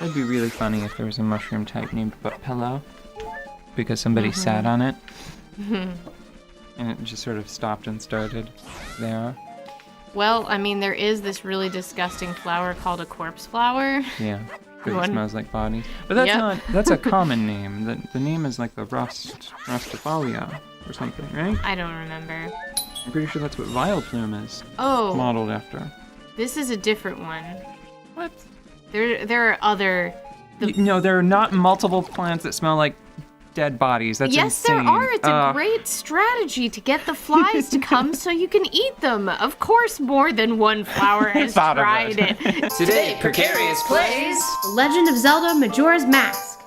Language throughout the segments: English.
It'd be really funny if there was a mushroom type named Butt Pillow, because somebody sat on it, and it just sort of stopped and started there. Well, I mean, there is this really disgusting flower called a corpse flower. Yeah, because it smells like bodies. But that's that's a common name. The name is like the Rustifolia or something, right? I don't remember. I'm pretty sure that's what Vileplume is modeled after. This is a different one. What? There are other... No, there are not multiple plants that smell like dead bodies. That's insane. Yes, there are. It's a great strategy to get the flies to come so you can eat them. Of course, more than one flower has tried it. Today, Precarious plays The Legend of Zelda Majora's Mask.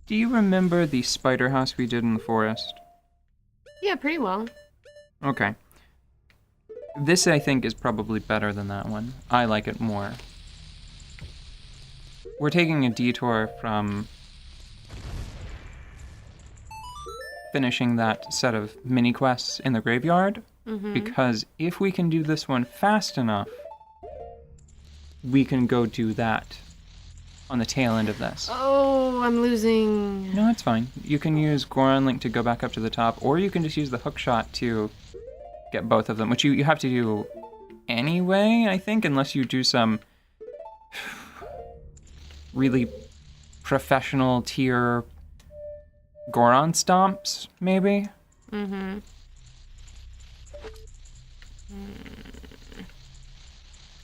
Do you remember the spider house we did in the forest? Yeah, pretty well. Okay. This, I think, is probably better than that one. I like it more. We're taking a detour from finishing that set of mini quests in the graveyard, because if we can do this one fast enough, we can go do that on the tail end of this. Oh, I'm losing. No, it's fine. You can use Goron Link to go back up to the top, or you can just use the hook shot to get both of them, which you have to do anyway, I think, unless you do some really professional tier Goron stomps, maybe?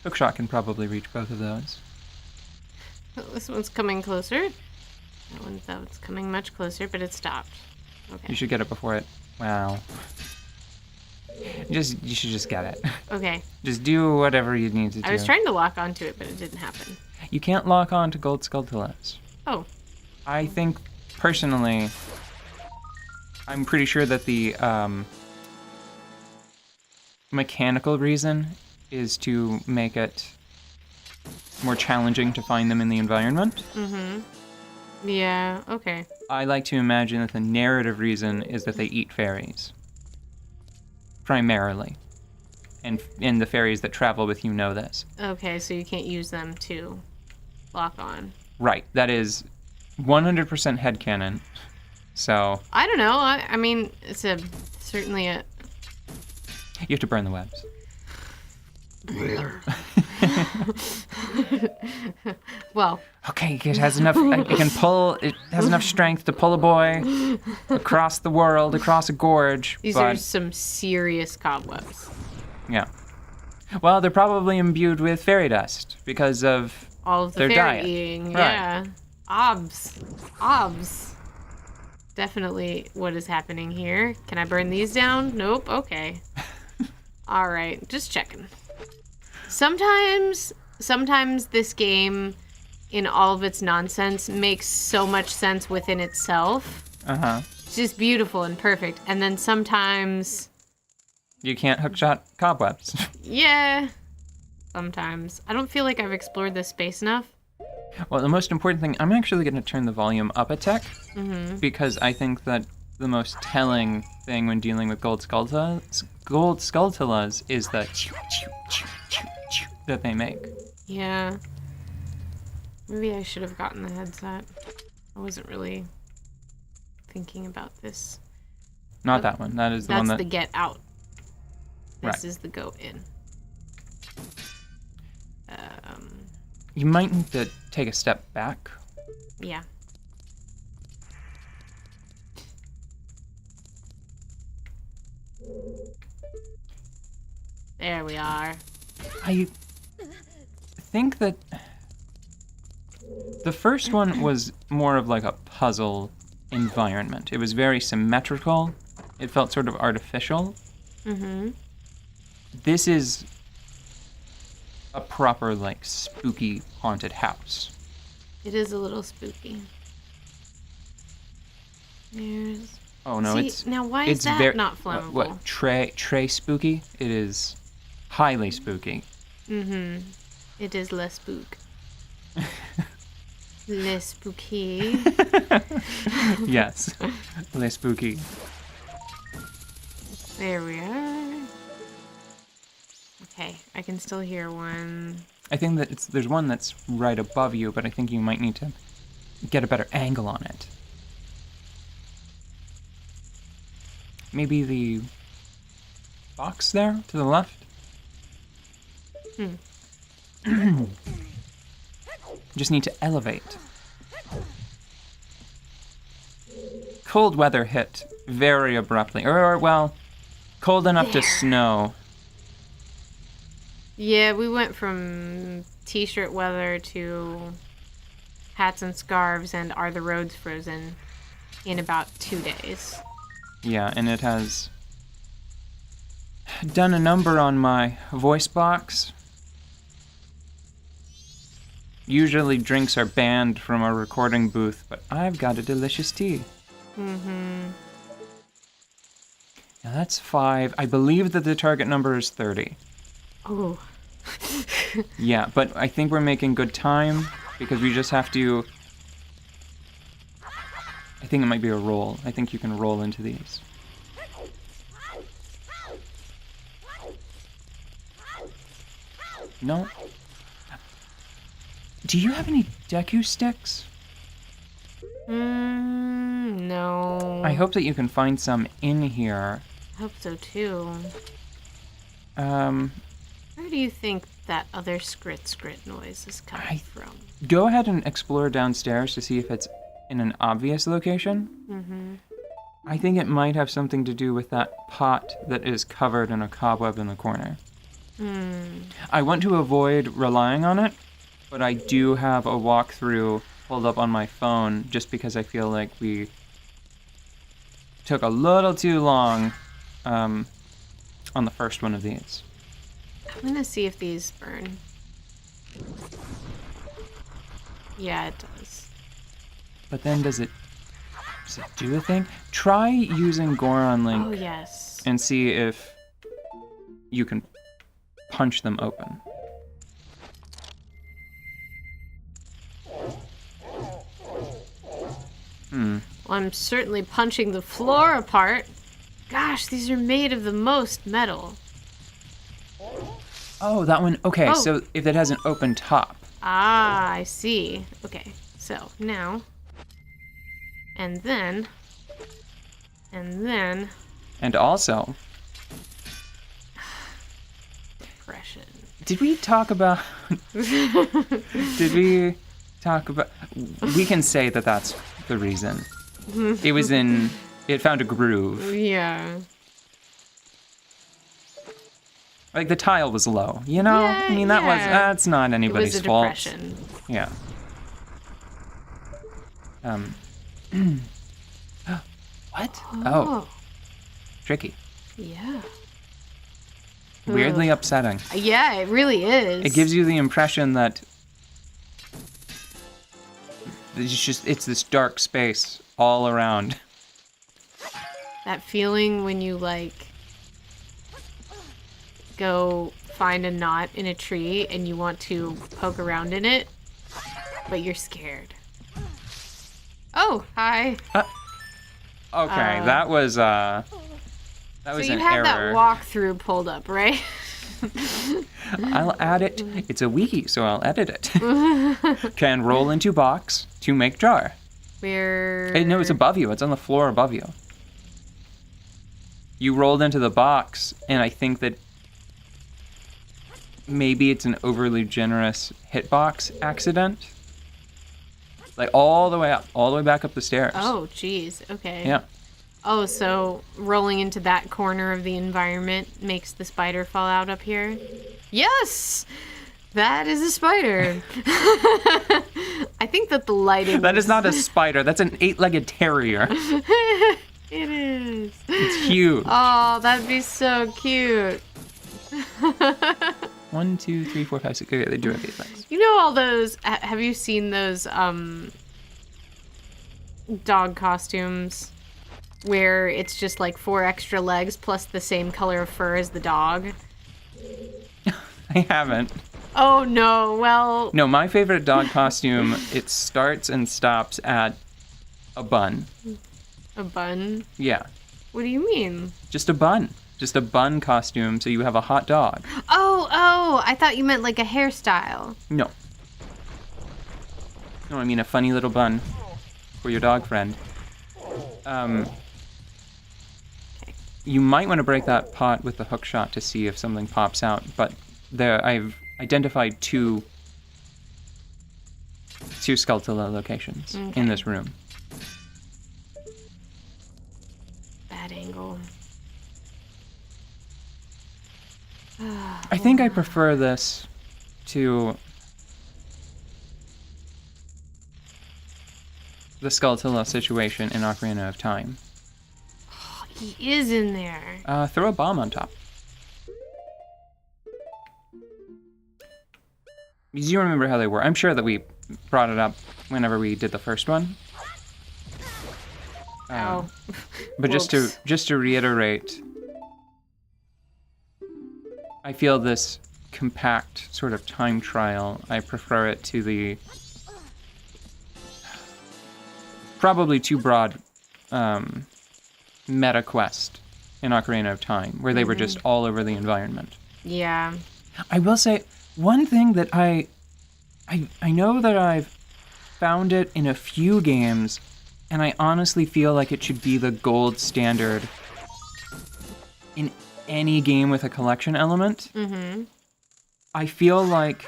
Hookshot can probably reach both of those. Oh, this one's coming closer. That's coming much closer, but it stopped. Okay. You should get it before it... Wow. You should just get it. Okay. Just do whatever you need to do. I was trying to lock onto it, but it didn't happen. You can't lock on to Gold Skulltulas. Oh. I think, personally, I'm pretty sure that the mechanical reason is to make it more challenging to find them in the environment. Yeah, okay. I like to imagine that the narrative reason is that they eat fairies. Primarily. And the fairies that travel with you know this. Okay, so you can't use them to lock on. Right. That is 100% headcanon. So... I don't know. I mean, it's certainly a... You have to burn the webs. Well... Okay, it has enough... It has enough strength to pull a boy across the world, across a gorge. These are some serious cobwebs. Yeah. Well, they're probably imbued with fairy dust because of all of the their fairy diet. eating. Right. Yeah. Obs. Definitely what is happening here. Can I burn these down? Nope. Okay. All right. Just checking. Sometimes this game, in all of its nonsense, makes so much sense within itself. It's just beautiful and perfect. And then sometimes... You can't hookshot cobwebs. Yeah. Sometimes. I don't feel like I've explored this space enough. Well, the most important thing, I'm actually going to turn the volume up a tick, because I think that the most telling thing when dealing with Gold Skulltulas is the that they make. Yeah. Maybe I should have gotten the headset. I wasn't really thinking about this. Not that one. That is the one that... That's the get out. This Right. is the go in. You might need to take a step back. Yeah. There we are. I think that the first one was more of like a puzzle environment. It was very symmetrical. It felt sort of artificial. This is a proper, like, spooky haunted house. It is a little spooky. There's... Oh no, See, now why is that not flammable? What Très spooky? It is highly spooky. It is less spook. Less spooky. Yes, less spooky. There we are. Okay, I can still hear one. I think that there's one that's right above you, but I think you might need to get a better angle on it. Maybe the box there to the left? Just need to elevate. Cold weather hit very abruptly. Or well, cold enough to snow. Yeah, we went from t-shirt weather to hats and scarves and are the roads frozen in about 2 days. Yeah, and it has done a number on my voice box. Usually drinks are banned from a recording booth, but I've got a delicious tea. Now that's 5. I believe that the target number is 30. Oh. Yeah, but I think we're making good time because we just have to... I think it might be a roll. I think you can roll into these. No? Do you have any Deku sticks? No. I hope that you can find some in here. I hope so too. Where Where do you think that other scrit noise is coming from? Go ahead and explore downstairs to see if it's in an obvious location. I think it might have something to do with that pot that is covered in a cobweb in the corner. I want to avoid relying on it, but I do have a walkthrough pulled up on my phone just because I feel like we took a little too long on the first one of these. I'm gonna see if these burn. Yeah, it does. But then does it do a thing? Try using Goron Link Oh, yes. and see if you can punch them open. Well, I'm certainly punching the floor apart. Gosh, these are made of the most metal. Oh, that one. Okay, Oh. so if it has an open top. Ah, I see. Okay, so now. And then. And also, Depression. did we talk about... we can say that that's the reason. It found a groove. Yeah. Like the tile was low, you know? Yeah, I mean, yeah. that's not anybody's It was a fault. depression. Yeah. What? Oh, tricky. Yeah. Weirdly upsetting. Yeah, it really is. It gives you the impression that it's this dark space all around. That feeling when you, like, go find a knot in a tree and you want to poke around in it, but you're scared. Oh, hi. Okay, that was So you an have that error. walkthrough pulled up, right? I'll add it. It's a wiki, so I'll edit it. Can roll into box to make jar. Where... No, it's above you. It's on the floor above you. You rolled into the box, and I think that maybe it's an overly generous hitbox accident. Like all the way up, all the way back up the stairs. Oh, geez. Okay. Yeah. Oh, so rolling into that corner of the environment makes the spider fall out up here? Yes! That is a spider. I think that the lighting... That is not a spider. That's an 8-legged terrier. It is. It's huge. Oh, that'd be so cute. 1, 2, 3, 4, 5, 6. Okay, they do have 8 legs. You know all those... Have you seen those dog costumes where it's just like 4 extra legs plus the same color of fur as the dog? I haven't. Oh, no. Well... No, my favorite dog costume, it starts and stops at a bun. A bun? Yeah. What do you mean? Just a bun. Just a bun costume, so you have a hot dog. Oh, I thought you meant like a hairstyle. No. No, I mean a funny little bun for your dog friend. You might want to break that pot with the hook shot to see if something pops out, but I've identified two Skulltula locations in this room. Bad angle. I think I prefer this to the Skulltula situation in Ocarina of Time. He is in there. Throw a bomb on top. You remember how they were. I'm sure that we brought it up whenever we did the first one. But just to reiterate, I feel this compact sort of time trial, I prefer it to the probably too broad meta quest in Ocarina of Time, where they were just all over the environment. Yeah. I will say, one thing that I know that I've found it in a few games, and I honestly feel like it should be the gold standard in any game with a collection element. I feel like,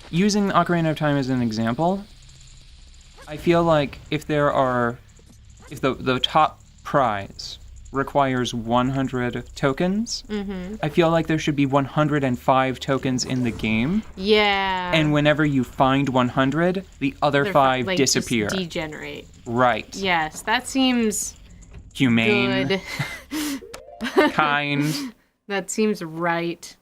using Ocarina of Time as an example, I feel like if the top prize requires 100 tokens, I feel like there should be 105 tokens in the game. Yeah. And whenever you find 100, the other 5 like, disappear. Just degenerate. Right. Yes, that seems humane. good. Kind. That seems right.